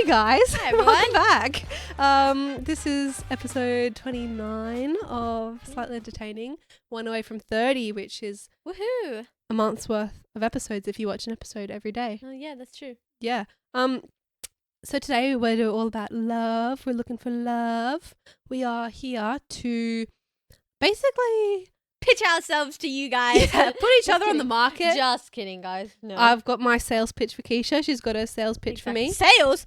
Hey guys, Hi everyone. welcome back. This is episode 29 of Slightly Entertaining, one away from 30, which is Woohoo! a month's worth of episodes if you watch an episode every day. Oh yeah, that's true. Yeah. So today we're all about love. We're looking for love. We are here to basically Pitch ourselves to you guys. put each other on the market. Just kidding, guys. No. I've got my sales pitch for Keisha. She's got a sales pitch for me. Sales?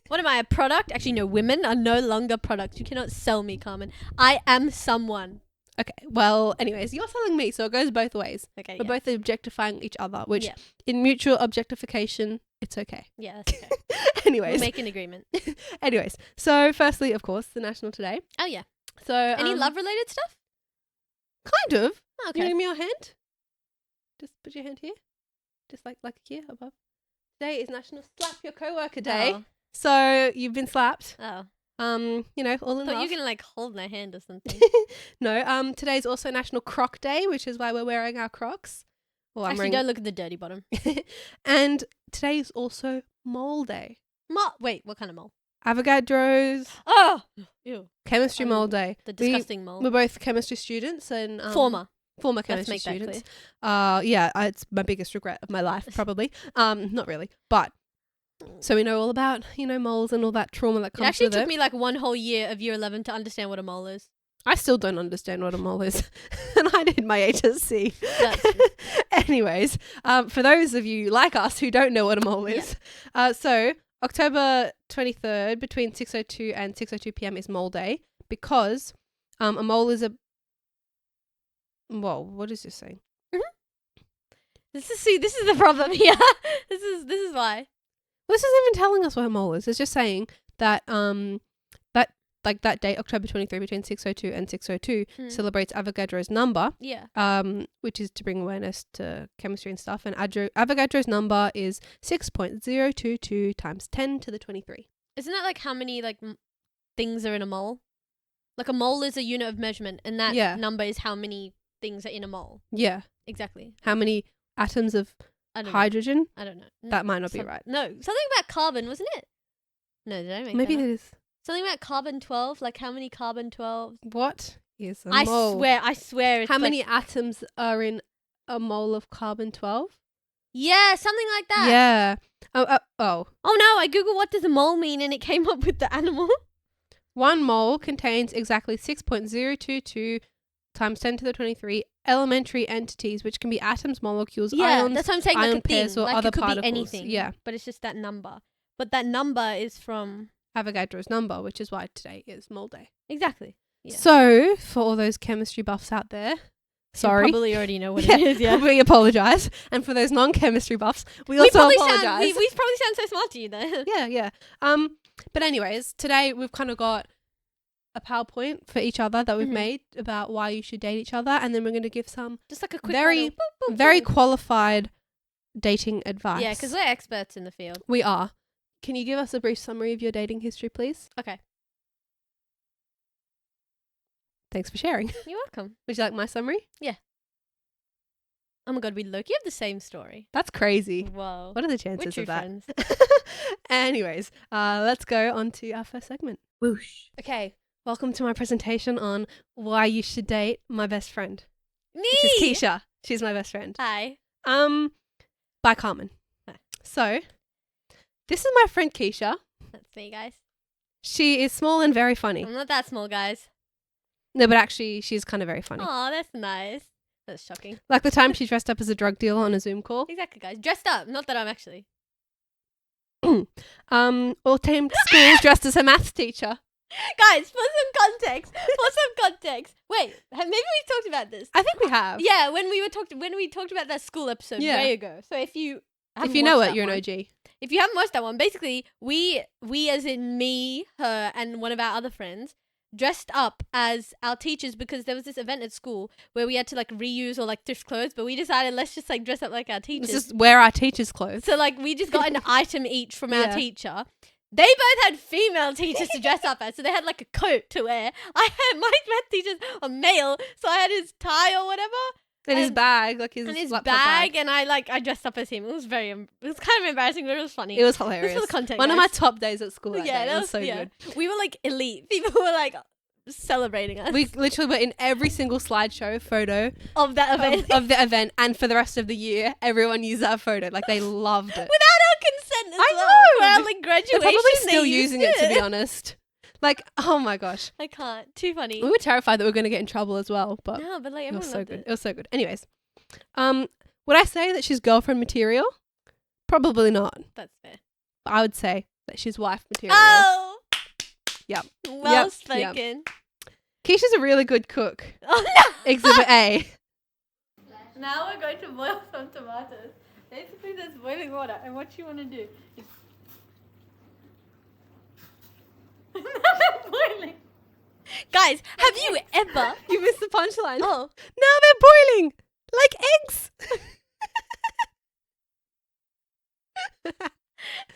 What am I, a product? Actually, no, women are no longer products. You cannot sell me, Carmen. I am someone. Okay, well, anyways, you're selling me, so it goes both ways. Okay, We're yeah. both objectifying each other, which Yeah. in mutual objectification, it's okay. Yeah, that's okay. We'll anyways, make an agreement. So firstly, of course, the National Today. Oh yeah. So Any love-related stuff? kind of. Oh, You okay. give me your hand. Just put your hand here, just like here above. Today is National Slap Your Coworker Day. Oh. So you've been slapped. Oh. All in I thought love. you were gonna like hold my hand or something. No. Today's also National Croc Day, which is why we're wearing our Crocs. Well, I'm Actually, wearing. don't look at the dirty bottom. And today is also Mole Day. Wait, what kind of mole? Avogadro's Oh! Ew. Chemistry Um, Mole Day. The disgusting mole. We're both chemistry students and Former. former Let's chemistry make that students. clear. It's my biggest regret of my life, probably. Not really, but so we know all about moles and all that trauma that It comes actually with took it. me like one whole year of year 11 to understand what a mole is. I still don't understand what a mole is, and I did my HSC. That's true. Anyways, for those of you like us who don't know what a mole is, so October 23rd between 6:02 and 6:02 p.m. is Mole Day because a mole is what is this saying? This is the problem here. This is why. Well, this isn't even telling us what a mole is. It's just saying that that date, October 23 between 6:02 and 6:02 celebrates Avogadro's number. Yeah. Which is to bring awareness to chemistry and stuff. And Avogadro's number is 6.022 times 10 to the 23. Isn't that like how many like things are in a mole? Like a mole is a unit of measurement, and that number is how many things are in a mole. Yeah. Exactly. How many atoms of I don't hydrogen? know. I don't know. That might not be right. No, something about carbon, wasn't it? No, did I make Maybe that it up? is. Something about carbon 12, like how many carbon 12? What is a I mole? I swear it's How like, many atoms are in a mole of carbon 12? Yeah, something like that. Yeah. Oh. Oh no, I googled what does a mole mean and it came up with the animal. 1 mole contains exactly 6.022 times 10 to the 23 elementary entities, which can be atoms, molecules, ions, that's what I'm saying. ion Like a pairs, thing. or Like other it could particles. be anything. Yeah. But it's just that number. But that number is from Avogadro's number, which is why today is Mole Day. exactly. Yeah. So, for all those chemistry buffs out there, sorry. You probably already know what it is. Yeah. We apologise. And for those non-chemistry buffs, we We also probably apologise. we probably sound so smart to you though. Yeah. But anyways, today we've kind of got a PowerPoint for each other that we've made about why you should date each other, and then we're going to give some Just like a quick very, little boop, boop, very boop. qualified dating advice. Yeah, because we're experts in the field. we are. Can you give us a brief summary of your dating history, please? Okay. Thanks for sharing. You're welcome. Would you like my summary? Oh my god, we low-key have the same story. That's crazy. Whoa. What are the We're chances true of that? friends. Anyways, let's go on to our first segment. Whoosh. Okay, welcome to my presentation on why you should date my best friend, Me! which is Keisha. She's my best friend. Hi. By Carmen. Hi. So, this is my friend Keisha. That's me, guys. She is small and very funny. I'm not that small, guys. No, but actually, she's kind of very funny. Oh, that's nice. That's shocking. Like the time she dressed up as a drug dealer on a Zoom call. Exactly, guys. Dressed up. Not that I'm actually. All came to school dressed as her maths teacher. Guys, for some context. Wait, maybe we talked about this. I think we have. Yeah, when we talked about that school episode Yeah. way ago. So if you know watched it, that you're one- an OG. If you haven't watched that one, basically we as in me, her, and one of our other friends dressed up as our teachers because there was this event at school where we had to like reuse or like thrift clothes, but we decided let's just like dress up like our teachers. This is wear our teachers' clothes. So like we just got an item each from our Yeah. teacher. They both had female teachers to dress up as, so they had like a coat to wear. I had my math teachers a male, so I had his tie or whatever. And his bag, like his and his laptop bag, and I dressed up as him. It was it was kind of embarrassing, but it was funny. It was This hilarious. was content, One of my guys. top days at school. That day. It was so good. We were like elite. People were like celebrating us. We literally were in every single slideshow photo of that event. of the event, and for the rest of the year, everyone used that photo. Like they loved it. Without our consent as I well. know. For our like graduation, They're probably they still used using it, to be honest. Like, oh my gosh. I can't. Too funny. We were terrified that we were going to get in trouble as well, but No, but like it was everyone so loved good. it. It was so good. Anyways, would I say that she's girlfriend material? Probably not. That's fair. I would say that she's wife material. Oh. Yep. Well Yep. spoken. Keisha's a really good cook. Oh no. Exhibit A. Now we're going to boil some tomatoes. Basically, there's boiling water, and what you want to do is boiling. Guys, have you ever? You missed the punchline. Oh, Now they're boiling like eggs.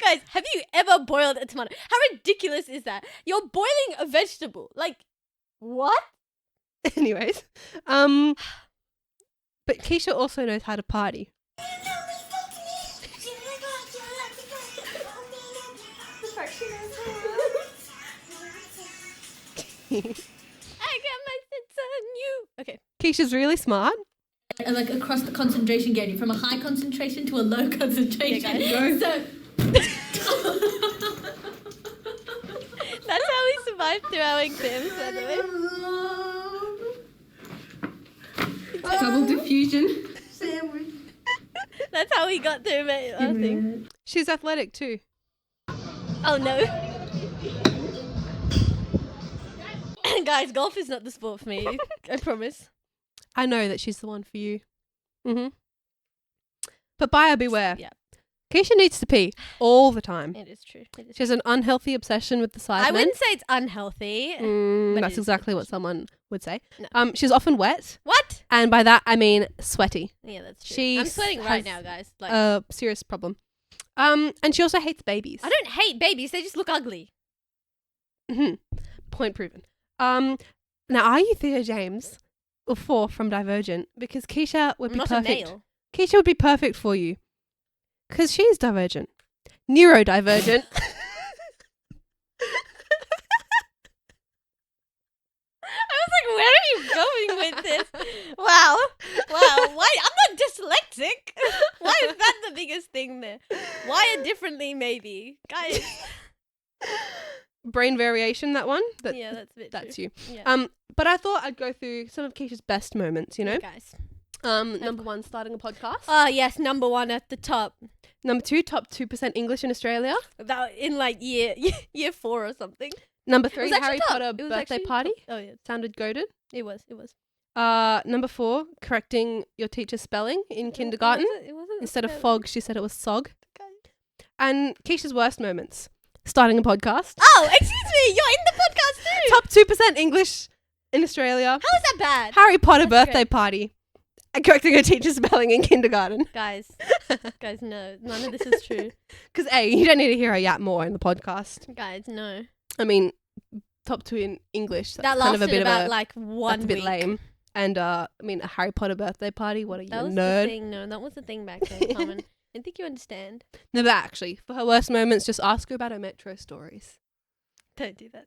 guys, have you ever boiled a tomato? How ridiculous is that? You're boiling a vegetable. Like, what? Anyways, but Keisha also knows how to party. I got my sits on you. Okay. Keisha's really smart. Like across the concentration gradient, from a high concentration to a low concentration. Yeah, guys. So That's how we survived through our exams, by the way. double diffusion. That's how we got through our thing. She's athletic too. Oh no. Guys, golf is not the sport for me. I promise. I know that she's the one for you. But buyer beware. Yeah. Keisha needs to pee all the time. It is true. It is She has an unhealthy obsession with the I sidemen. wouldn't say it's unhealthy. but That's it is exactly what unhealthy. someone would say. No. She's often wet, What? and by that I mean sweaty. Yeah, that's true. She I'm sweating right has now, guys. Like, A serious problem. And she also hates babies. I don't hate babies. They just look ugly. Point proven. Now are you Theo James or 4 from Divergent? Because Keisha would I'm be not perfect. a male. Keisha would be perfect for you. Because she is divergent. Neurodivergent. I was like, where are you going with this? Wow. Why? I'm not dyslexic. Why is that the biggest thing there? Wire differently, maybe. Guys. Brain variation, that one. Yeah, that's a bit That's true. you. Yeah. But I thought I'd go through some of Keisha's best moments, you know? Yeah, guys. Number 1, starting a podcast. Oh, yes, number 1 at the top. Number 2, top 2% English in Australia. That in like year 4 or something. Number It 3, was actually Harry top. Potter It was birthday actually party. top. Oh, yeah. Sounded goated. It was. Number 4, correcting your teacher's spelling in kindergarten. It wasn't Instead of spelling. fog, she said it was sog. Okay. And Keisha's worst moments. Starting a podcast. Oh, excuse me. You're in the podcast too. Top 2% English in Australia. How is that bad? Harry Potter That's birthday party. And correcting her teacher's spelling in kindergarten. Guys, no. None of this is true. Because A, you don't need to hear her yap more in the podcast. Guys, no. I mean, top 2 in English. That's That kind lasted of a bit about of a, like 1 that's a bit week. lame. And I mean, a Harry Potter birthday party. What are you, That a was the nerd? thing. No, that was the thing back then, Carmen. I think you understand. No, but actually, for her worst moments, just ask her about her metro stories. Don't do that.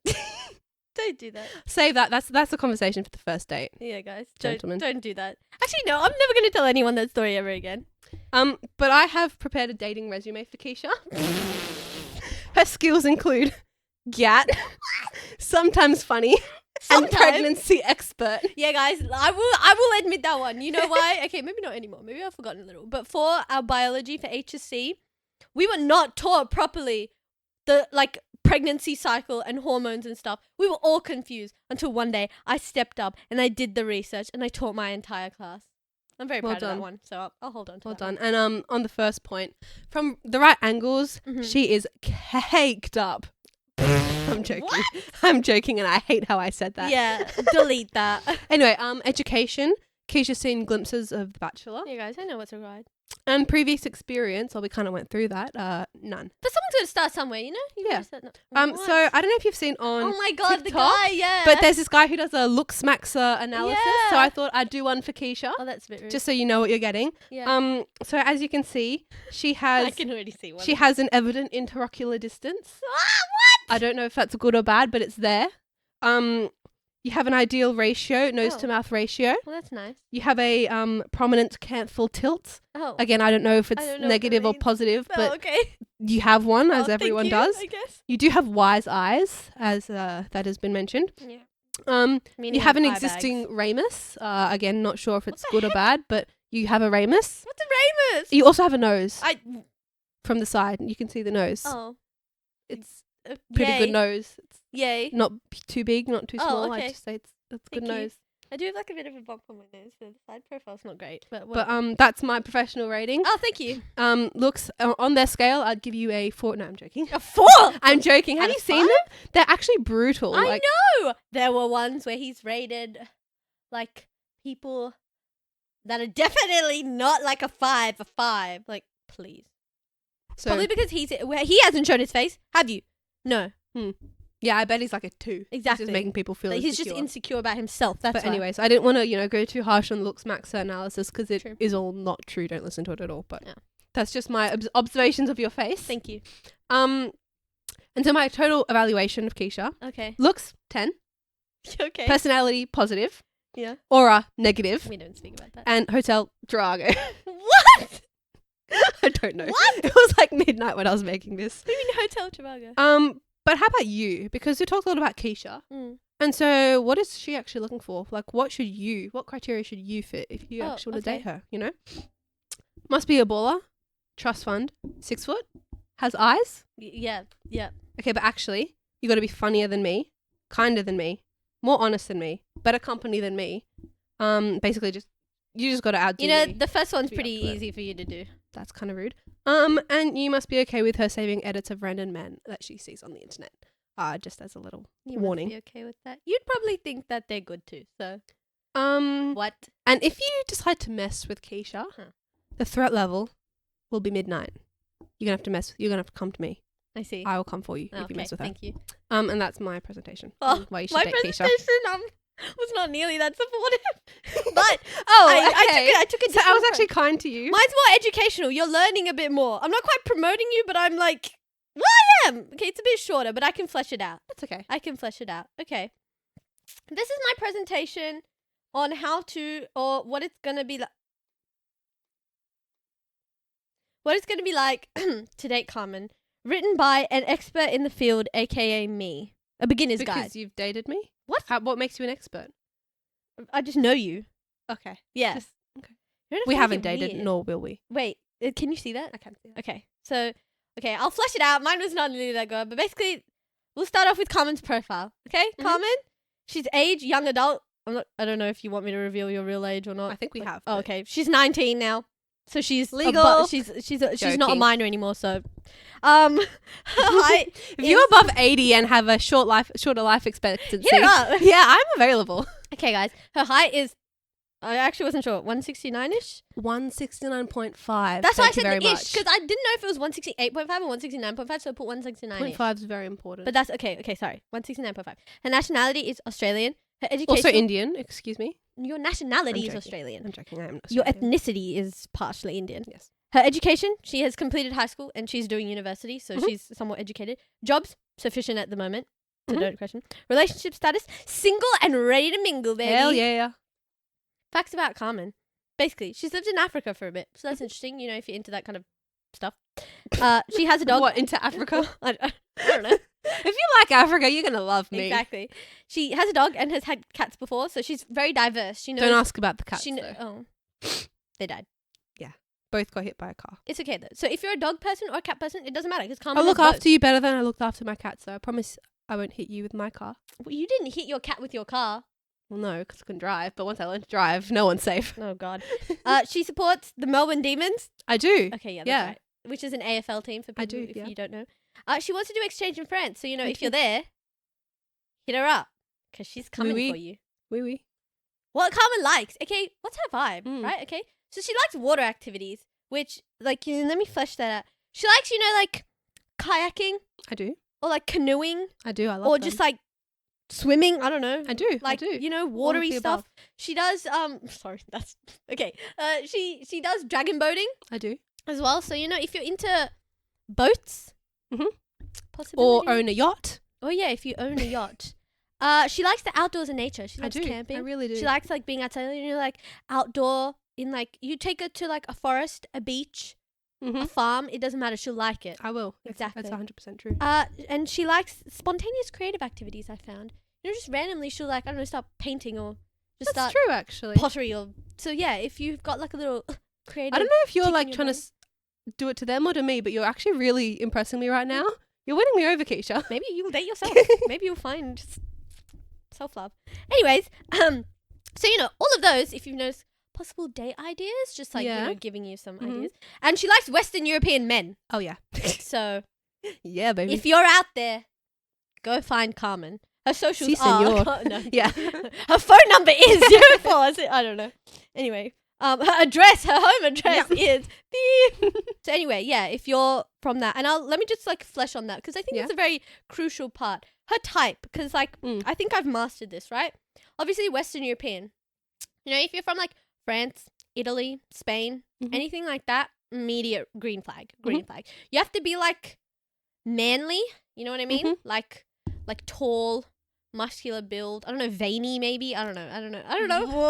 Don't do that. Save that. That's a conversation for the first date. Yeah, guys. Gentlemen. Don't do that. Actually, no. I'm never going to tell anyone that story ever again. But I have prepared a dating resume for Keisha. Her skills include gat, sometimes funny, and Sometimes. pregnancy expert. Yeah, guys. I will admit that one. You know why? Okay, maybe not anymore. Maybe I've forgotten a little. But for our biology for HSC, we were not taught properly the pregnancy cycle and hormones and stuff. We were all confused until one day I stepped up and I did the research and I taught my entire class. I'm very Well proud of done. that one. So I'll hold on to Well that. done. And on the first point, from the right angles, Mhm. she is caked up. I'm joking. What? I'm joking, and I hate how I said that. Yeah, delete that. Anyway, education. Keisha's seen glimpses of The Bachelor. Yeah, guys, I know what's required. And previous experience, well, we kind of went through that. None. But someone's got to start somewhere, you know? You Yeah. gotta start no- So What? I don't know if you've seen on Oh my god, the TikTok, guy, yeah. but there's this guy who does a looks maxer analysis. So Yeah. I thought I'd do one for Keisha, Oh, that's a bit rude. just so you know what you're getting. yeah. So as you can see, she I has can already see one. she has an evident interocular distance. What? I don't know if that's good or bad, but it's there. You have an ideal ratio, nose to mouth ratio. Well, that's nice. You have a prominent canthal tilt. Oh. Again, I don't know if it's don't know what negative that or means. positive, Oh, but okay. you have one, Oh, as thank everyone you, does. I guess. You do have wise eyes, as that has been mentioned. Yeah. You have an existing ramus. Again, not sure if it's the good or bad, but you have a ramus. What's a ramus? You also have a nose I. from the side. You can see the nose. Oh. It's pretty good Yay. nose. It's Yay. not too big, not too Oh, small. okay. I'd just say it's a good Thank you. nose. I do have like a bit of a bump on my nose, so the side profile's not great. But But that's my professional rating. Oh, thank you. Looks on their scale, I'd give you a 4. No, I'm joking. A 4. I'm joking. Have Out you of seen 5? them? They're actually brutal. I like, know. There were ones where he's rated like people that are definitely not like a 5. Like, please. So Probably because he hasn't shown his face. Have you? No. yeah, I bet he's like a 2. He's Exactly. just making people feel Like, he's just insecure. insecure about himself. That's But why. anyways, I didn't want to, go too harsh on the looks max analysis because it is True. all not true. Don't listen to it at all. But Yeah. that's just my observations of your face. Thank you. And so my total evaluation of Keisha: Okay. looks 10, Okay. personality positive, Yeah. aura negative, We don't speak about that. and hotel Drago. What? I don't know. What? It was like midnight when I was making this. What do you mean Hotel Trivago? But how about you? Because we talked a lot about Keisha. And so what is she actually looking for? Like, what criteria should you fit if you Oh, actually want to date okay. her, Must be a baller, trust fund, 6 foot, has eyes. Yeah. Okay, but actually, you got to be funnier than me, kinder than me, more honest than me, better company than me. Basically you just got to outdo me. The first one's to be pretty up to it. easy for you to do. That's kind of rude. And you must be okay with her saving edits of random men that she sees on the internet. Just as a little You warning. must be okay with that. You'd probably think that they're good too. So what? And if you decide to mess with Keisha, the threat level will be midnight. You're gonna have to come to me. I see. I will come for you Oh, if you mess with her. Thank you. And that's my presentation. Oh, on why you should My date Keisha. presentation was not nearly that supportive, but Oh, I took it. So I was different actually kind to you. Mine's more educational. You're learning a bit more. I'm not quite promoting you, but I'm like, well, I am. Okay, it's a bit shorter, but I can flesh it out. That's okay. I can flesh it out. Okay. This is my presentation on how to, or what it's going to be like. What it's going to be like to date Carmen. Written by an expert in the field, aka me. A beginner's Because guide. you've dated me? What? What makes you an expert? I just know you. Okay. Yeah. Just- You don't have we to make haven't it dated, weird. nor will we. Wait, can you see that? I can't see that. Okay, so, I'll flesh it out. Mine was not nearly that good, but basically, we'll start off with Carmen's profile. Okay, Mhm. Carmen, she's age, young adult. I don't know if you want me to reveal your real age or not. I think we have. Oh, but- okay, she's 19 now, so she's Legal. she's not a Joking. minor anymore. So, her height. If you're above 80 and have a shorter life expectancy, Hit her up. yeah, I'm available. Okay, guys, her height is. I actually wasn't sure. 169ish. 169.5. That's why I Thank you said very the ish much. because I didn't know if it was 168.5 or 169.5, so I put 169. 0.5 is very important. But that's okay. Okay, sorry. 169.5. Her nationality is Australian. Her education. also Indian, excuse me. Your nationality I'm is joking. Australian. I'm joking. I am Your Australian. ethnicity is partially Indian. Yes. Her education, she has completed high school and she's doing university, so Mhm. she's somewhat educated. Jobs, sufficient at the moment. So Mhm. don't question. Relationship status, single and ready to mingle, baby. Hell yeah. Facts about Carmen. Basically, she's lived in Africa for a bit, so that's interesting, if you're into that kind of stuff. She has a dog. What, into Africa? I don't know. If you like Africa, you're going to love me. Exactly. She has a dog and has had cats before, so she's very diverse. She knows. Don't ask about the cats, She though. oh, they died. Both got hit by a car. It's okay though. So if you're a dog person or a cat person, it doesn't matter because Carmen. I'll look has both. after you better than I looked after my cats, so I promise I won't hit you with my car. Well, you didn't hit your cat with your car. Well, no, because I can drive, but once I learn to drive, no one's safe. Oh God. She supports the Melbourne Demons. I do. Okay, yeah, that's Yeah. right. Which is an AFL team for people I do, if yeah. you don't know. She wants to do exchange in France, so if Okay. you're there, hit her up because she's coming oui. for you. Oui, oui. what Carmen likes. Okay, what's her vibe, Mm. right? Okay, so she likes water activities, which like let me flesh that out. She likes like kayaking I do. or like canoeing I do. I love or them. just like swimming. I don't know. I do. Like I do. All of watery the stuff. above. She does sorry, that's okay. She does dragon boating I do. as well. So if you're into boats, Mhm. possibly Or own a yacht. Oh yeah, if you own a yacht. She likes the outdoors and nature. She I loves do. camping. I really do. She likes like being outside, like outdoor in like you take her to like a forest, a beach, a Mhm. farm. It doesn't matter. She'll like it. I will. Exactly. That's 100% true. And she likes spontaneous creative activities. I found. Just randomly she'll like I don't know start painting or just That's start true, actually. pottery or so yeah. If you've got like a little creative. I don't know if you're tick in like your trying to brain. do it to them or to me, but you're actually really impressing me right now. You're winning me over, Keisha. Maybe you'll date yourself. Maybe you'll find just self-love. Anyways, so all of those, if you've noticed, possible date ideas, just like Yeah. giving you some Mhm. ideas. And she likes Western European men. Oh yeah. So Yeah, baby. if you're out there, go find Carmen. Her socials Si, are senor. no. Yeah. Her phone number is 04. I don't know. Anyway, her address, her home address is beep. So anyway, yeah, if you're from that, and let me just like flesh on that because I think Yeah. it's a very crucial part. Her type, because like Mm. I think I've mastered this, right? Obviously, Western European. If you're from like France, Italy, Spain, Mhm. anything like that, immediate green flag. Green flag. You have to be like manly. You know what I mean? Mhm. Like tall, muscular build. I don't know, veiny maybe. I don't know. I don't know. Whoa.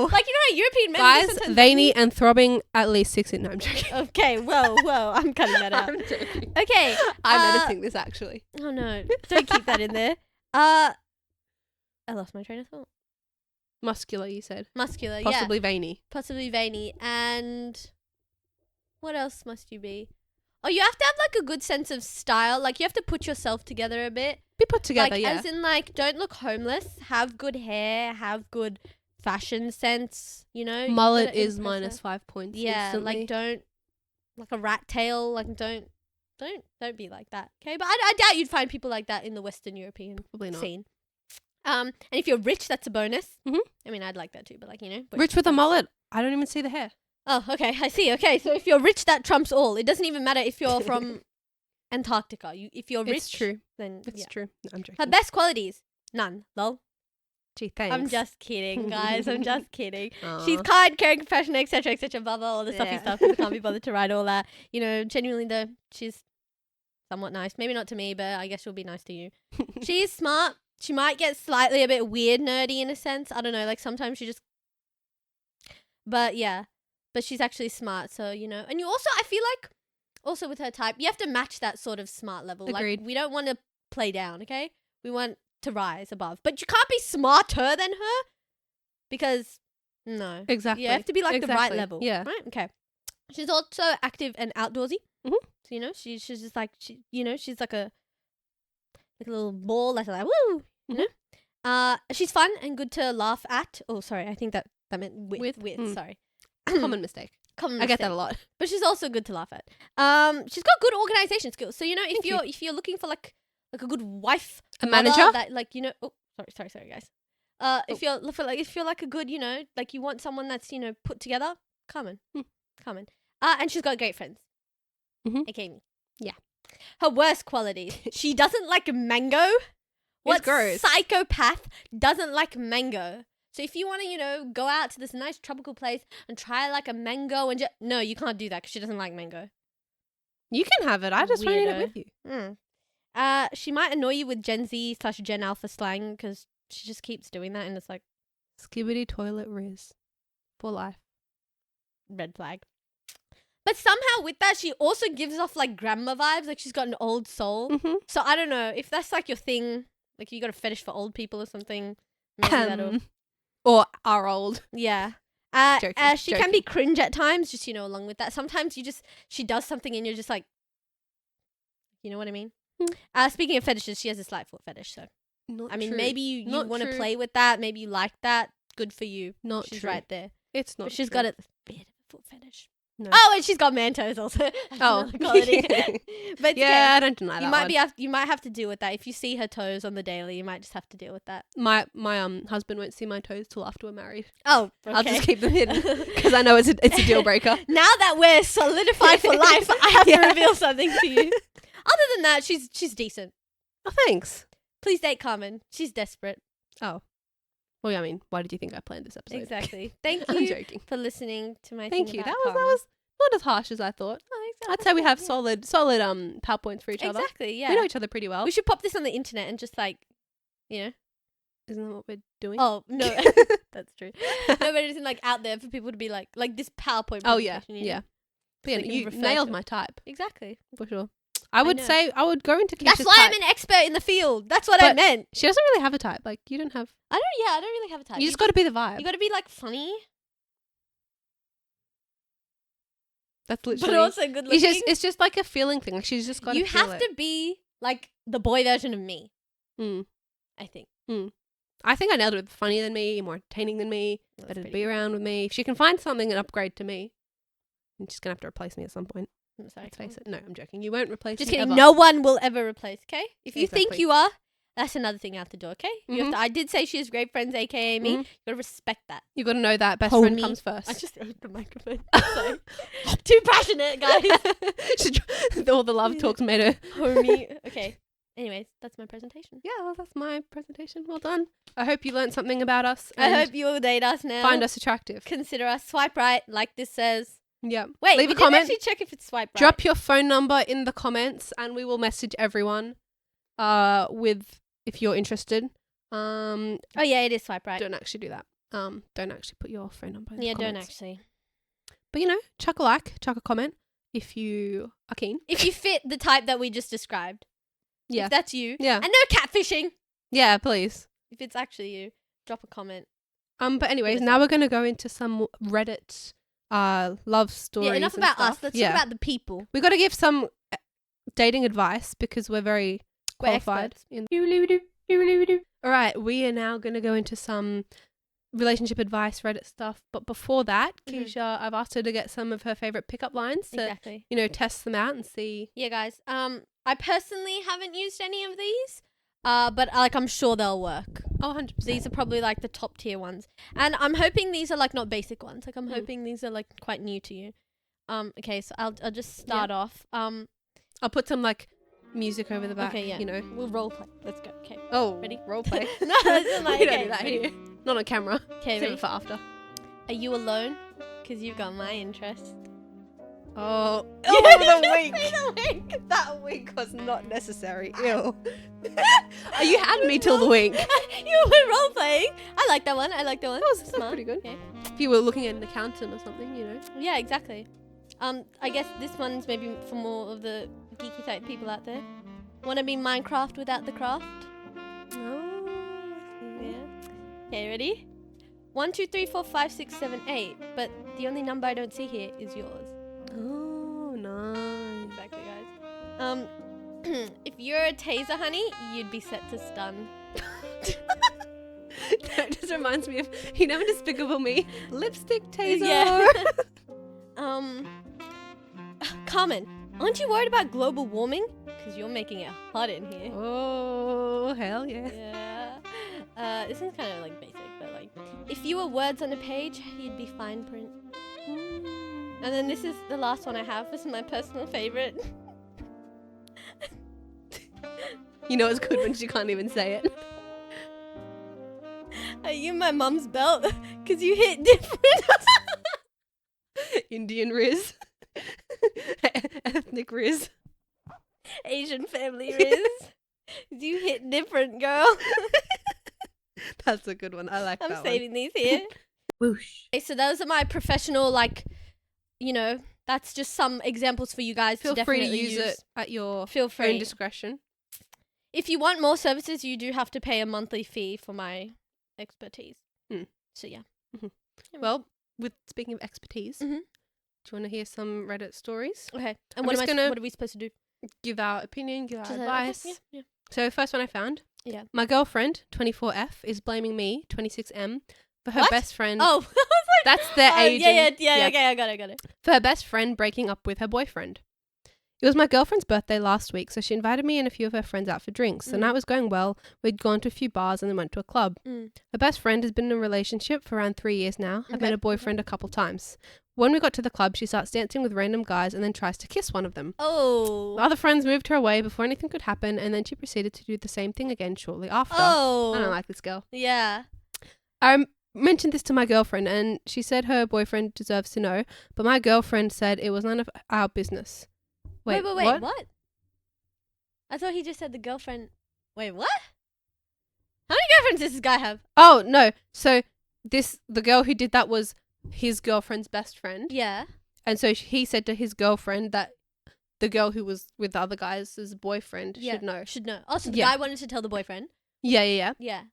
Like how European men Guys, sometimes veiny and throbbing at least 6 in. No, I'm joking. Okay, whoa, I'm cutting that out. I'm joking. Okay. I'm editing this actually. Oh no, don't keep that in there. I lost my train of thought. Muscular, you said. Muscular, yeah. Possibly veiny. Possibly veiny. And what else must you be? Oh, you have to have like a good sense of style. Like you have to put yourself together a bit. Be put together, like yeah. as in like don't look homeless. Have good hair. Have good fashion sense. You Mullet gotta is impress minus her. 5 points. Yeah, instantly. like don't like a rat tail. Like don't be like that. Okay, but I doubt you'd find people like that in the Western European Probably not. scene. And if you're rich, that's a bonus. Mhm. I mean, I'd like that too, but like Rich with a mullet. I don't even see the hair. Oh, okay, I see. Okay, so if you're rich, that trumps all. It doesn't even matter if you're from Antarctica. If you're rich, It's true. then It's yeah. true. No, I'm joking. Her best qualities, none. Lol. Gee, thanks. I'm just kidding, guys. I'm just kidding. Aw. She's kind, caring, compassionate, etc., blah, blah, all the stuffy Yeah. stuff. 'Cause I can't be bothered to write all that. Genuinely though, she's somewhat nice. Maybe not to me, but I guess she'll be nice to you. She is smart. She might get slightly a bit weird, nerdy in a sense. I don't know. Like sometimes she just. But yeah, but she's actually smart. So and you also, I feel like, also with her type, you have to match that sort of smart level. Agreed. Like we don't want to play down. Okay, we want to rise above, but you can't be smarter than her because no. Exactly. You have to be like the right Exactly. level. Yeah. Right. Okay. She's also active and outdoorsy. Mhm. So she's just like she's like a little ball that's like woo. You know. She's fun and good to laugh at. Oh, sorry. I think that meant with. Mm. Sorry. Common mistake. Common I get that mistake. a lot. But she's also good to laugh at. She's got good organization skills. So Thank you. if you're looking for like a good wife, A mother manager? that like oh sorry guys. If you're like a good like you want someone that's put together, Carmen. Hmm. Carmen. And she's got great friends. Mhm. Okay, me. Yeah. Her worst qualities. She doesn't like mango. What gross. psychopath doesn't like mango? So if you want to, go out to this nice tropical place and try like a mango and no, you can't do that because she doesn't like mango. You can have it. I just want to eat it Weirdo. with you. She might annoy you with Gen Z/Gen Alpha slang because she just keeps doing that and it's like Skibbity toilet riz. For life. red flag. But somehow with that, she also gives off like grandma vibes, like she's got an old soul. Mm-hmm. So I don't know if that's like your thing, like you got a fetish for old people or something. Maybe that'll Or are old. yeah. Joking, She can be cringe at times, just along with that. Sometimes she does something and you're just like, you know what I mean? Speaking of fetishes, she has a slight foot fetish. So Not I mean, true. maybe you Not want to true. play with that. Maybe you like that. Good for you. Not She's true. right there. It's not But she's true. got a bit of a foot fetish. No. Oh, and she's got man toes also. That's Oh. another quality. But it's Yeah, I okay. don't deny that You might have to deal with that. If you see her toes on the daily, you might just have to deal with that. My husband won't see my toes till after we're married. Oh, okay. I'll just keep them hidden because I know it's a deal breaker. Now that we're solidified for life, I have Yeah. to reveal something to you. Other than that, she's decent. Oh, thanks. Please date Carmen. She's desperate. Oh. Well, yeah, I mean, why did you think I planned this episode? Exactly. Thank I'm you joking. for listening to my Thank thing you. about That Carmen. was not as harsh as I thought. Oh, I'd say we have yeah. solid PowerPoints for each other. Exactly, yeah. We know each other pretty well. We should pop this on the internet and just like, you know. Isn't that what we're doing? Oh, no. That's true. No, but it's like out there for people to be like this PowerPoint. Oh, yeah. presentation, you know? Yeah. But So yeah, they can you refer nailed to my it. type Exactly. for sure. I would know. say I would go into Keisha's That's why type. I'm an expert in the field. That's what I But- meant. She doesn't really have a type. Like, you don't have. I don't really have a type. You just got to be the vibe. You got to be like funny, That's literally. but also good looking. it's just like a feeling thing. Like, she's just got to. You have to be like the boy version of me. Mm. I think. I think I nailed it with funnier than me, more entertaining than me, That's better to pretty be around with me. If she can find something and upgrade to me, she's gonna have to replace me at some point. I'm sorry. Let's face it. No, I'm joking. You won't replace Just me kidding. ever. No one will ever replace. Okay. If you think Exactly. you are, that's another thing out the door. Okay. You have Mhm. to, I did say she has great friends, aka me. Mhm. You gotta respect that. You got to know that best friend Homie. comes first. I just wrote the microphone. Sorry. Too passionate, guys. All the love talks made her. Homie. Okay. Anyways, that's my presentation. Yeah, well, that's my presentation. Well done. I hope you learned something about us. I and hope you will date us now. find us attractive. Consider us. Swipe right, like this says. Yeah. Wait, Leave we a didn't comment. actually check if it's swipe right. Drop your phone number in the comments, and we will message everyone. With if you're interested. Oh yeah, it is swipe right. Don't actually do that. Don't actually put your phone number in the Yeah, don't comments. actually. But you know, chuck a like, chuck a comment if you are keen. If you fit the type that we just described. Yeah. If that's you. Yeah. And no catfishing. Yeah, please. If it's actually you, drop a comment. But anyways, us now up. we're gonna go into some Reddit love stories. Yeah, enough and about us. stuff. Let's Yeah. talk about the people. We got to give some dating advice because we're very We're qualified. experts. All right, we are now going to go into some relationship advice, Reddit stuff. But before that, Mhm. Keisha, I've asked her to get some of her favorite pickup lines to, Exactly. test them out and see. Yeah, guys. I personally haven't used any of these. But like I'm sure they'll work. Oh, 100%. These are probably like the top tier ones. And I'm hoping these are like not basic ones. Like I'm Mm. hoping these are like quite new to you. Okay, so I'll just start off. I'll put some like music over the back. Okay, yeah. You know. We'll role play. Let's go. Okay. Oh, Ready? Role play. No, it's not we like- don't okay, do that ready? here. Not on camera. Okay, Save ready? it for after. Are you alone? Because you've got my interest. Oh, You the didn't wink. say the wink. That wink was not necessary. Ew. Oh, you had me till the wink. You were role playing. I like that one. That was Smart. pretty good. Okay. If you were looking at an accountant or something, you know. Yeah, exactly. I guess this one's maybe for more of the geeky type people out there. Want to be Minecraft without the craft? Oh. Yeah. Okay, ready? 1, 2, 3, 4, 5, 6, 7, 8. But the only number I don't see here is yours. Oh, nice. Exactly, guys. If you're a taser, honey, you'd be set to stun. That just reminds me of, in Despicable Me, lipstick taser. Yeah. Carmen, aren't you worried about global warming? Because you're making it hot in here. Oh, hell yeah. Yeah. This one's kind of like basic, but like, if you were words on a page, you'd be fine print. And then this is the last one I have. This is my personal favorite. You know it's good when she can't even say it. Are you my mum's belt? Because you hit different. Indian Riz. Ethnic Riz. Asian family Riz. You hit different, girl. That's a good one. I like I'm that saving these here. Whoosh. Okay, so those are my professional, like, that's just some examples for you guys Feel to free to definitely use it at your Feel own free. discretion. If you want more services, you do have to pay a monthly fee for my expertise. Hmm. So yeah. Well, speaking of expertise, Mhm. do you want to hear some Reddit stories? Okay. I'm And what just gonna- what are we supposed to do? Give our opinion, give our Just, okay, advice. yeah. So first one I found. Yeah. My girlfriend, 24F, is blaming me, 26M, for her What? best friend. Oh, I was like, That's their age. Yeah. Okay, I got it. For her best friend breaking up with her boyfriend. It was my girlfriend's birthday last week, so she invited me and a few of her friends out for drinks. The night was going well. We'd gone to a few bars and then went to a club. Her best friend has been in a relationship for around 3 years now. I've met a boyfriend a couple times. When we got to the club, she starts dancing with random guys and then tries to kiss one of them. Oh. The other friends moved her away before anything could happen, and then she proceeded to do the same thing again shortly after. Oh. I don't like this girl. Yeah. I mentioned this to my girlfriend, and she said her boyfriend deserves to know, but my girlfriend said it was none of our business. Wait, what? I thought he just said the girlfriend. Wait, what? How many girlfriends does this guy have? Oh, no. So the girl who did that was his girlfriend's best friend. Yeah. And so he said to his girlfriend that the girl who was with the other guys' boyfriend should know. Should know. Oh, so the Yeah. guy wanted to tell the boyfriend. Yeah. Yeah.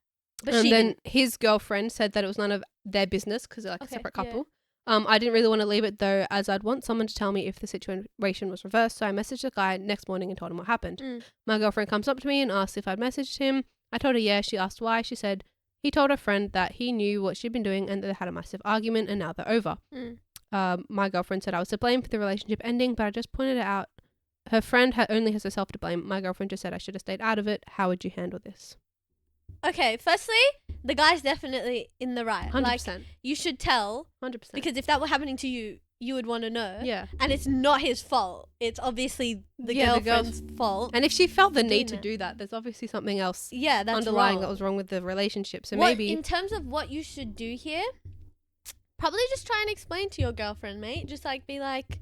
But And she then didn't. his girlfriend said that it was none of their business because they're like a Okay, separate yeah. couple. I didn't really want to leave it though, as I'd want someone to tell me if the situation was reversed. So I messaged the guy next morning and told him what happened. My girlfriend comes up to me and asks if I'd messaged him. I told her yeah. She asked why. She said he told her friend that he knew what she'd been doing and that they had a massive argument and now they're over. My girlfriend said I was to blame for the relationship ending, but I just pointed it out. Her friend only has herself to blame. My girlfriend just said I should have stayed out of it. How would you handle this? Okay, firstly, the guy's definitely in the right. 100%. Like, you should tell. 100%. Because if that were happening to you, you would want to know. Yeah. And it's not his fault. It's obviously the girlfriend's fault. And if she felt the for need doing to do that, there's obviously something else Yeah, that's underlying wrong. that was wrong with the relationship. So What- maybe in terms of what you should do here, probably just try and explain to your girlfriend, mate. Just like be like,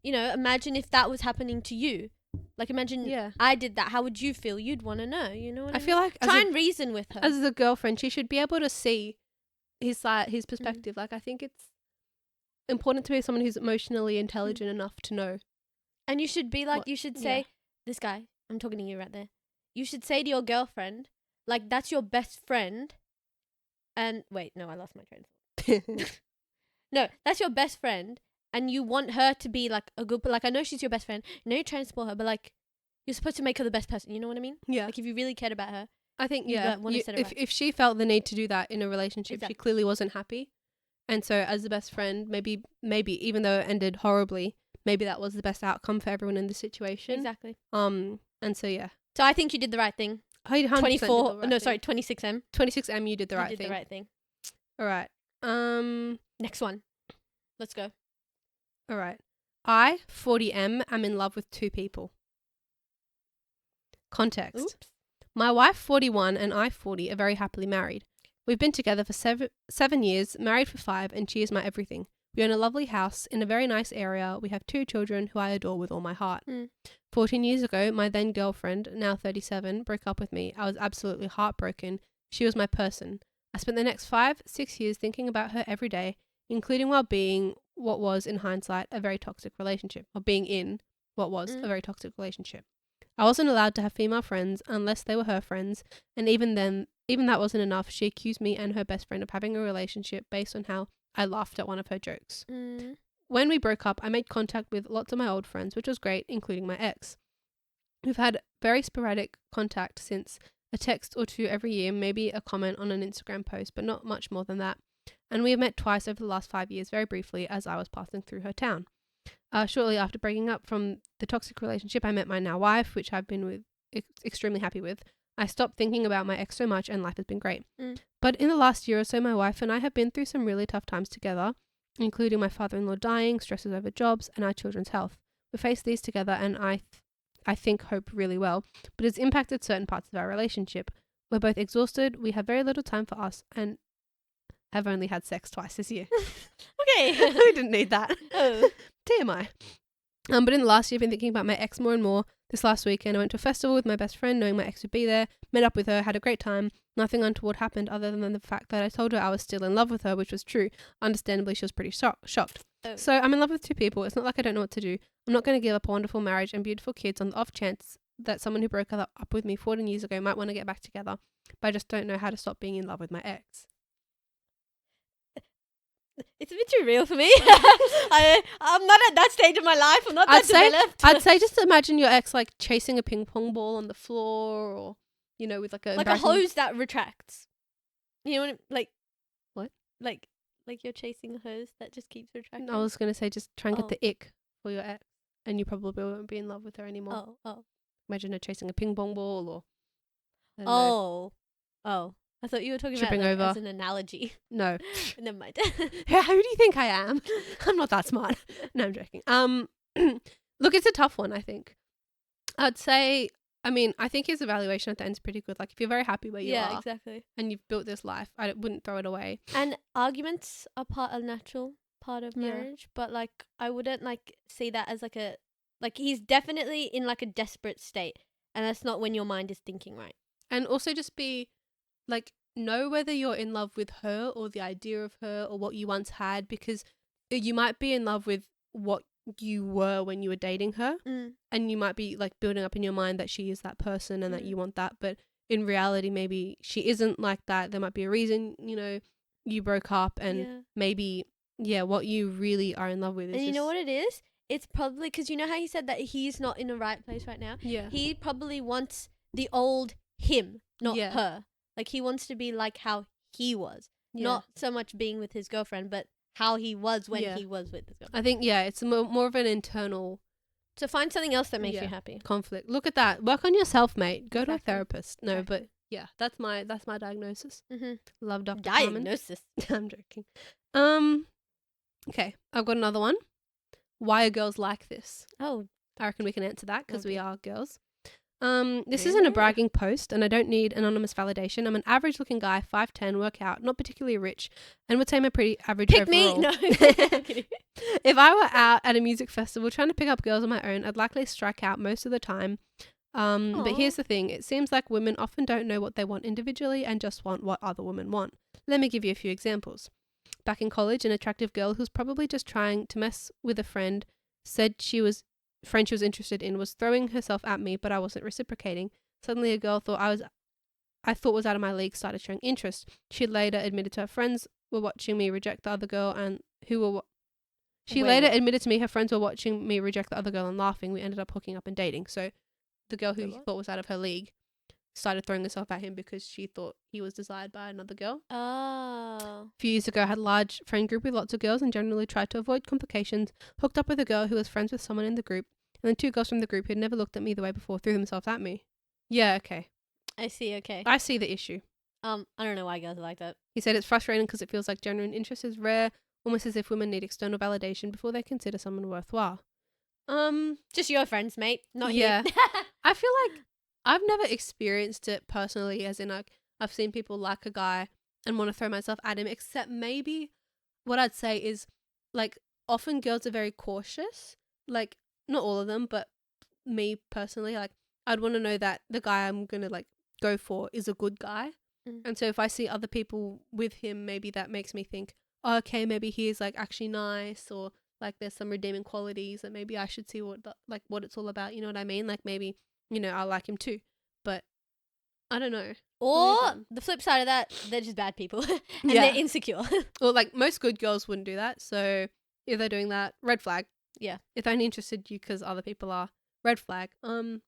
imagine if that was happening to you. Like imagine I did that. How would you feel? You'd want to know. You know what I mean? feel like try and reason with her. as a girlfriend, she should be able to see his side, his perspective. Like I think it's important to be someone who's emotionally intelligent enough to know. And you should be like, What- you should say, yeah. this guy, I'm talking to you right there. You should say to your girlfriend, like, that's your best friend. And wait, no, I lost my train of thought. No, that's your best friend. And you want her to be like a good, like, I know she's your best friend. You know, you're trying to support her, but like, you're supposed to make her the best person. You know what I mean? Yeah. Like, if you really cared about her. I think, you yeah. wanna set it right. If she felt the need to do that in a relationship, Exactly. she clearly wasn't happy. And so as the best friend, maybe even though it ended horribly, maybe that was the best outcome for everyone in the situation. Exactly. And so, yeah. So I think you did the right thing. 100% did the 24, right no, thing. sorry, 26M. 26M, you did the You right did thing. the right thing. All right. Next one. Let's go. All right. I, 40M, am in love with 2 people. Context. Oops. My wife, 41, and I, 40, are very happily married. We've been together for 7 years, married for 5, and she is my everything. We own a lovely house in a very nice area. We have 2 children who I adore with all my heart. 14 years ago, my then girlfriend, now 37, broke up with me. I was absolutely heartbroken. She was my person. I spent the next 5-6 years thinking about her every day, including while being what was, in hindsight, a very toxic relationship, or being in what was a very toxic relationship. I wasn't allowed to have female friends unless they were her friends, and even that wasn't enough. She accused me and her best friend of having a relationship based on how I laughed at one of her jokes. When we broke up, I made contact with lots of my old friends, which was great, including my ex. We've had very sporadic contact since, a text or 2 every year, maybe a comment on an Instagram post, but not much more than that. And we have met twice over the last 5 years, very briefly, as I was passing through her town. Shortly after breaking up from the toxic relationship, I met my now wife, which I've been extremely happy with. I stopped thinking about my ex so much and life has been great. But in the last year or so, my wife and I have been through some really tough times together, including my father-in-law dying, stresses over jobs, and our children's health. We faced these together and I think hope really well, but it's impacted certain parts of our relationship. We're both exhausted, we have very little time for us, and have only had sex twice this year. Okay. We didn't need that. Oh. TMI. But in the last year, I've been thinking about my ex more and more. This last weekend, I went to a festival with my best friend, knowing my ex would be there, met up with her, had a great time. Nothing untoward happened other than the fact that I told her I was still in love with her, which was true. Understandably, she was pretty shocked. Oh. So I'm in love with 2 people. It's not like I don't know what to do. I'm not going to give up a wonderful marriage and beautiful kids on the off chance that someone who broke up with me 14 years ago might want to get back together, but I just don't know how to stop being in love with my ex. It's a bit too real for me. I'm not at that stage of my life. I'm not that developed. I'd say just imagine your ex like chasing a ping pong ball on the floor, or with like a like a hose that retracts. You know what? Like what? Like Like you're chasing a hose that just keeps retracting. I was gonna say just try and get Oh. the ick for your ex, and you probably won't be in love with her anymore. Oh. Imagine her chasing a ping pong ball or I don't know, Oh. I thought you were talking Tripping about like, over. as an analogy. no. Never mind. Yeah, who do you think I am? I'm not that smart. No, I'm joking. Look, it's a tough one. I think I'd say. I mean, I think his evaluation at the end is pretty good. Like, if you're very happy where you yeah, are exactly. and you've built this life, I wouldn't throw it away. And arguments are a natural part of Yeah. marriage, but like I wouldn't like see that as like he's definitely in like a desperate state, and that's not when your mind is thinking right. And also just be like, know whether you're in love with her or the idea of her or what you once had, because you might be in love with what you were when you were dating her, and you might be like building up in your mind that she is that person and that you want that, but in reality maybe she isn't like that. There might be a reason, you broke up, and maybe what you really are in love with is And you know what it is? It's probably because you know how he said that he's not in the right place right now? He probably wants the old him, not her. Like he wants to be like how he was. Not so much being with his girlfriend, but how he was when he was with his girlfriend. I think it's more of an internal. So find something else that makes you happy. Conflict. Look at that. Work on yourself, mate. Go to a Exactly. therapist. No, but that's my diagnosis. Love Dr. Diagnosis. I'm joking. Okay, I've got another one. Why are girls like this? Oh, I reckon we can answer that because we are girls. This Really? isn't a bragging post, and I don't need anonymous validation. I'm an average-looking guy, 5'10", work out, not particularly rich, and would say I'm a pretty average pick overall. me. No, I'm kidding. If I were out at a music festival trying to pick up girls on my own, I'd likely strike out most of the time. But here's the thing. It seems like women often don't know what they want individually and just want what other women want. Let me give you a few examples. Back in college, an attractive girl who's probably just trying to mess with a friend said she was interested in was throwing herself at me, but I wasn't reciprocating. Suddenly a girl I thought was out of my league started showing interest. She later admitted to her friends were watching me reject the other girl and admitted to me her friends were watching me reject the other girl and laughing. We ended up hooking up and dating. So the girl who he thought was out of her league started throwing herself at him because she thought he was desired by another girl. Oh. A few years ago, I had a large friend group with lots of girls and generally tried to avoid complications, hooked up with a girl who was friends with someone in the group, and then two girls from the group who had never looked at me the way before threw themselves at me. Yeah, okay. I see, okay. I see the issue. I don't know why girls are like that. He said it's frustrating because it feels like genuine interest is rare, almost as if women need external validation before they consider someone worthwhile. Just your friends, mate, not Yeah. you. I feel like I've never experienced it personally, as in like I've seen people like a guy and want to throw myself at him, except maybe what I'd say is like often girls are very cautious, like not all of them, but me personally, like I'd want to know that the guy I'm going to like go for is a good guy. And so if I see other people with him, maybe that makes me think, oh, okay, maybe he is like actually nice, or like there's some redeeming qualities that maybe I should see what it's all about. You know what I mean? Like maybe, I like him too, but I don't know. Or the flip side of that, they're just bad people and they're insecure. Well, like most good girls wouldn't do that. So if they're doing that, red flag. Yeah. If they're only interested in you because other people are, red flag. Find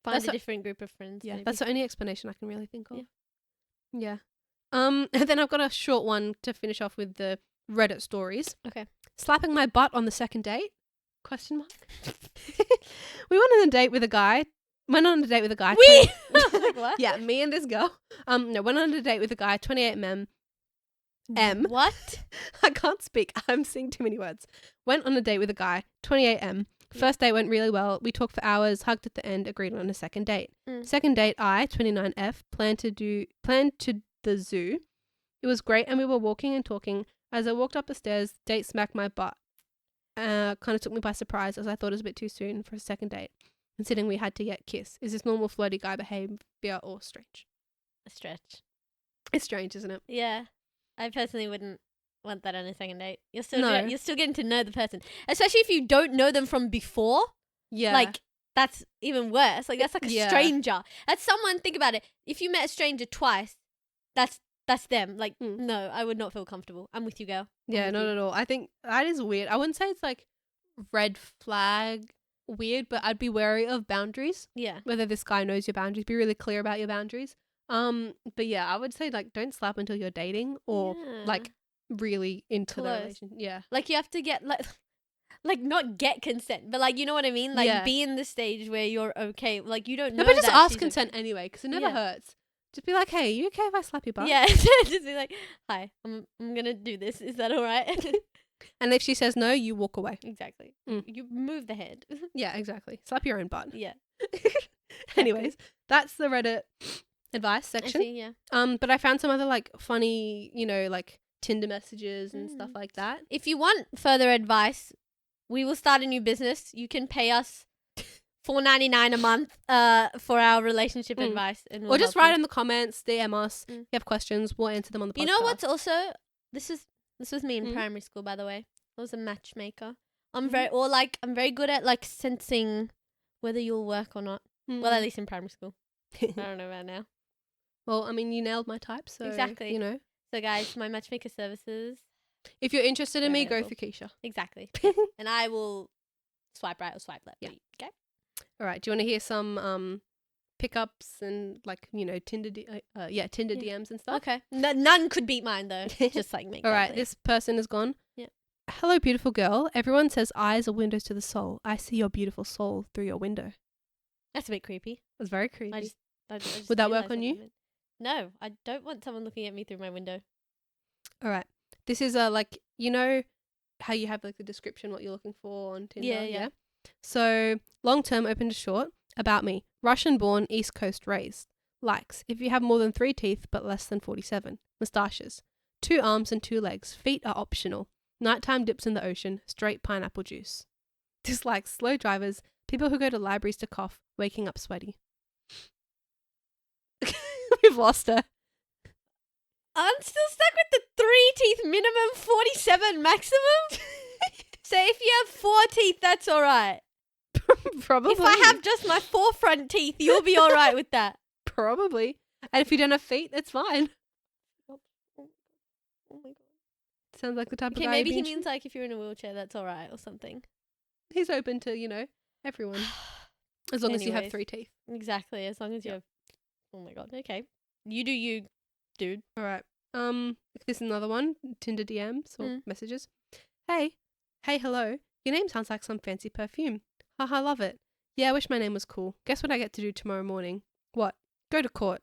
a different group of friends. Yeah, maybe. that's the only explanation I can really think of. Yeah. And then I've got a short one to finish off with the Reddit stories. Okay. Slapping my butt on the second date? Question mark. We went on a date with a guy. Went on a date with a guy. We? Like what? Yeah, me and this girl. Went on a date with a guy, 28 M. What? I can't speak. I'm saying too many words. Went on a date with a guy, 28 M. First date went really well. We talked for hours, hugged at the end, agreed on a second date. Second date, I, 29 F, planned to the zoo. It was great, and we were walking and talking. As I walked up the stairs, date smacked my butt. Kind of took me by surprise, as I thought it was a bit too soon for a second date, considering we had to yet kiss. Is this normal flirty guy behavior or strange? A stretch. It's strange, isn't it? Yeah. I personally wouldn't want that on a second date. You're still getting to know the person, especially if you don't know them from before. Yeah. Like that's even worse. Like that's like a stranger. That's someone. Think about it. If you met a stranger twice, that's them. Like no, I would not feel comfortable. I'm with you, girl. Yeah, not at all. I think that is weird. I wouldn't say it's like red flag weird, but I'd be wary of boundaries. Yeah. Whether this guy knows your boundaries, be really clear about your boundaries. But yeah, I would say like don't slap until you're dating, or like really into the Close. relationship. Yeah. Like you have to get like not get consent, but like you know what I mean. Like Yeah. be in the stage where you're okay. Like you don't know. No, but just that ask she's consent okay. anyway, because it never Yeah. hurts. Just be like, hey, you okay if I slap your butt? Yeah, just be like, hi, I'm gonna do this. Is that all right? And if she says no, you walk away. Exactly. Mm. You move the head. Yeah, exactly. Slap your own butt. Yeah. Anyways, that's the Reddit advice I section. see, yeah. But I found some other like funny, like Tinder messages and stuff like that. If you want further advice, we will start a new business. You can pay us $4.99 a month for our relationship advice, and we'll Or just help write you. in the comments, DM us. Mm. If you have questions, we'll answer them on the podcast. You know what's also this was me in Mm. primary school, by the way. I was a matchmaker. Mhm. I'm very good at like sensing whether you'll work or not. Well, at least in primary school. I don't know about now. Well, I mean, you nailed my type, so Exactly. You know, So guys, my matchmaker services. if you're interested in They're me, go available. for Keisha. Exactly. And I will swipe right or swipe left. Yeah. for you, okay. All right. Do you want to hear some pickups and like Tinder Tinder Yeah. DMs and stuff? Okay. None could beat mine though. Just like make All that right. clear. This person is gone. Yeah. Hello, beautiful girl. Everyone says eyes are windows to the soul. I see your beautiful soul through your window. That's a bit creepy. That's very creepy. I just Would that work realised on what you? that meant. No, I don't want someone looking at me through my window. All right. This is like how you have like the description what you're looking for on Tinder. Yeah. So long term, open to short. About me: Russian born, East Coast raised. Likes: if you have more than 3 teeth but less than 47. Moustaches: 2 arms and 2 legs. Feet are optional. Nighttime dips in the ocean. Straight pineapple juice. Dislikes: slow drivers. People who go to libraries to cough. Waking up sweaty. We've lost her. I'm still stuck with the 3 teeth minimum, 47 maximum. So if you have 4 teeth, that's all right. Probably. If I have just my 4 front teeth, you'll be all right with that. Probably. And if you don't have feet, it's fine. Oh my god. Sounds like the type Okay, of guy. maybe you'd be he interested- means like if you're in a wheelchair, that's all right or something. He's open to, everyone. As long as you have Anyways. 3 teeth. Exactly, as long as you Yep. have. Oh my god. Okay, you do you, dude. All right. This is another one. Tinder DMs or messages. Hey, hello. Your name sounds like some fancy perfume. Haha, love it. Yeah, I wish my name was cool. Guess what I get to do tomorrow morning? What? Go to court.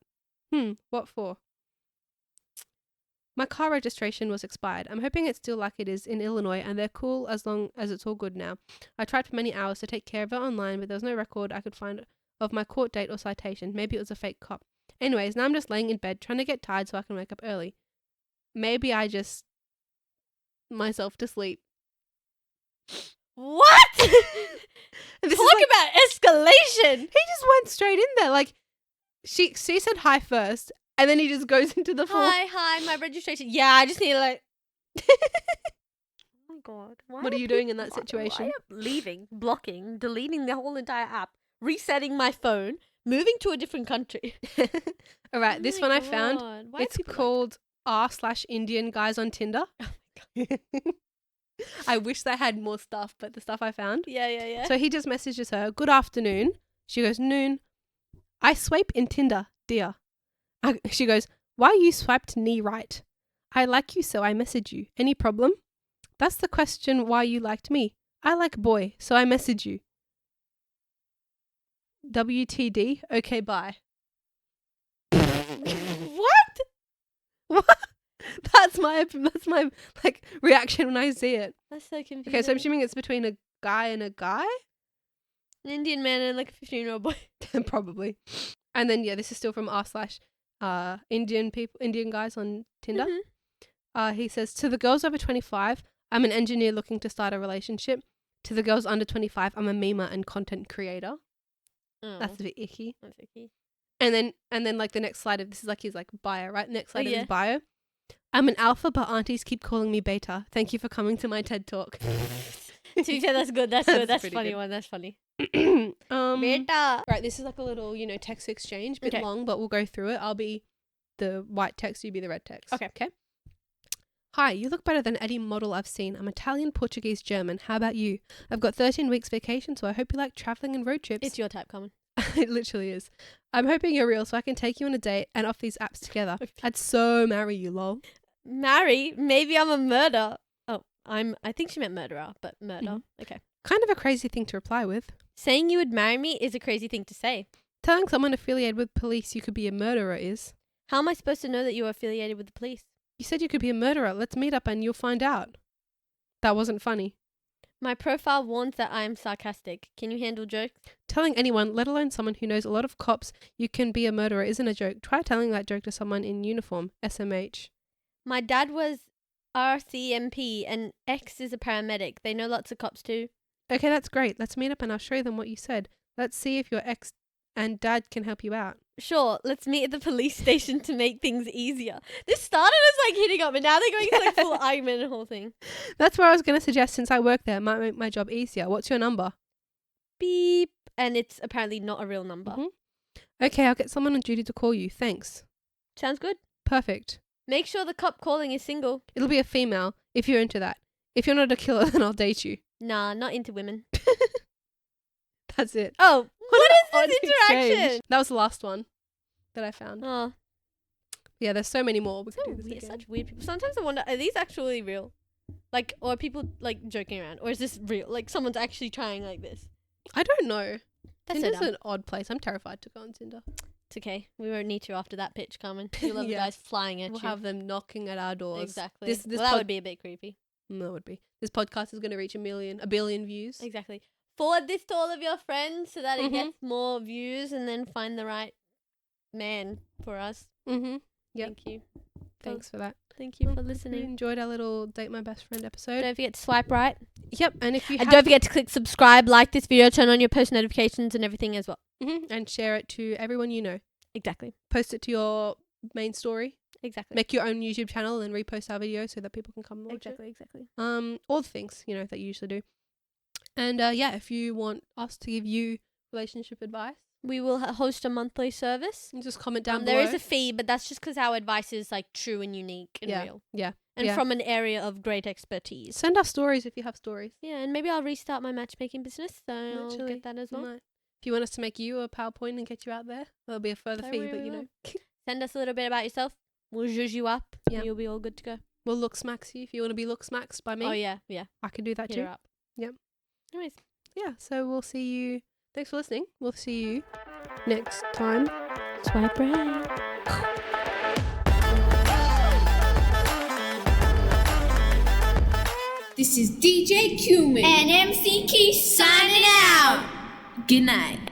What for? My car registration was expired. I'm hoping it's still like it is in Illinois and they're cool as long as it's all good now. I tried for many hours to take care of it online, but there was no record I could find of my court date or citation. Maybe it was a fake cop. Anyways, now I'm just laying in bed trying to get tired so I can wake up early. Maybe I just myself to sleep. What? This is Talk like- about escalation. He just went straight in there. Like she said hi first, and then he just goes into the full. Hi, my registration. Yeah, I just need to like. Oh my god. What are you doing in that situation? I am leaving, blocking, deleting the whole entire app, resetting my phone, moving to a different country. All right, Oh this my one I found. God. Why are It's people like called r/Indian guys on Tinder. I wish they had more stuff, but the stuff I found. that? Yeah. So he just messages her, "Good afternoon." She goes, "Noon." I swipe in Tinder, dear. She goes, "Why you swiped knee right? I like you, so I message you. Any problem?" That's the question. Why you liked me? I like boy, so I message you. WTD. Okay, bye. What? What? That's my like reaction when I see it. That's so confusing. Okay, so I'm assuming it's between a guy and a guy, An Indian man and like a 15-year-old boy. probably. And then this is still from r/Indian guys on Tinder. Mhm. He says, to the girls over 25, I'm an engineer looking to start a relationship. To the girls under 25, I'm a memer and content creator. Oh, That's a bit icky. that's icky. And then like the next slide of this is like his like bio, right? Next slide of yeah. his bio. I'm an alpha, but aunties keep calling me beta. Thank you for coming to my TED talk. To be fair, that's good. That's That's good. That's pretty funny good. one. That's funny. Beta. Right, this is like a little, text exchange, bit Okay. long, but we'll go through it. I'll be the white text, you be the red text. Okay. Okay. Hi, you look better than any model I've seen. I'm Italian, Portuguese, German. How about you? I've got 13 weeks vacation, so I hope you like traveling and road trips. It's your type, Carmen. It literally is. I'm hoping you're real so I can take you on a date and off these apps together. I'd so marry you, lol. marry. Maybe I'm a murderer. Oh, I think she meant murderer, but murder. Mhm. Okay. Kind of a crazy thing to reply with. Saying you would marry me is a crazy thing to say. Telling someone affiliated with police you could be a murderer is. How am I supposed to know that you're affiliated with the police? You said you could be a murderer. Let's meet up and you'll find out. That wasn't funny. My profile warns that I am sarcastic. Can you handle jokes? Telling anyone, let alone someone who knows a lot of cops, you can be a murderer isn't a joke. Try telling that joke to someone in uniform. SMH. My dad was RCMP and X is a paramedic. They know lots of cops too. Okay, that's great. Let's meet up and I'll show them what you said. Let's see if your ex and dad can help you out. Sure, let's meet at the police station to make things easier. This started as like hitting up, but now they're going to like full argument and whole thing. That's what I was going to suggest since I work there. It might make my job easier. What's your number? Beep. And it's apparently not a real number. Mhm. Okay, I'll get someone on duty to call you. Thanks. Sounds good. Perfect. Make sure the cop calling is single. It'll be a female if you're into that. If you're not a killer, then I'll date you. Nah, not into women. That's it. Oh, what Odd is this interaction? exchange. That was the last one that I found. Oh, Yeah, there's so many more. We so could do this weird. again. Such weird people. Sometimes I wonder, are these actually real? Like, or are people like joking around? Or is this real? Like, someone's actually trying like this? I don't know. That's so Tinder's dumb. an odd place. I'm terrified to go on Tinder. It's okay. We won't need to after that pitch, Carmen. You'll have the Yeah. guys flying at We'll you. have them knocking at our doors. Exactly. This Well, that would be a bit creepy. That would be. This podcast is going to reach a billion views. Exactly. Forward this to all of your friends so that it Mhm. gets more views and then find the right man for us. Mm-hmm. Yep. Thank you. Thanks for that. Thank you for You listening. enjoyed our little Date My Best Friend episode. Don't forget to swipe right. Yep. And if you And have don't forget to click subscribe, like this video, turn on your post notifications and everything as well. and share it to everyone you know. Exactly. Post it to your main story. Exactly. Make your own YouTube channel and repost our video so that people can come and watch Exactly. Exactly. it. All the things, that you usually do. And yeah, if you want us to give you relationship advice, We will host a monthly service. you just comment down There below. is a fee, but that's just because our advice is like true and unique and Yeah. real. Yeah. And Yeah. from an area of great expertise. Send us stories if you have stories. Yeah, and maybe I'll restart my matchmaking business, so I'll Naturally. get that as well. Might. If you want us to make you a PowerPoint and get you out there, there'll be a further fee, Totally but will. know. Send us a little bit about yourself. We'll zhuzh you up. Yeah. And you'll be all good to go. We'll look smacks you if you want to be look smacks by me. Oh, yeah. Yeah. I can do that Hit too. her up. Yep. Anyways. Yeah, so we'll see you. Thanks for listening. We'll see you next time. Swipe right. This is DJ Cumin and MC Key signing out. Good night.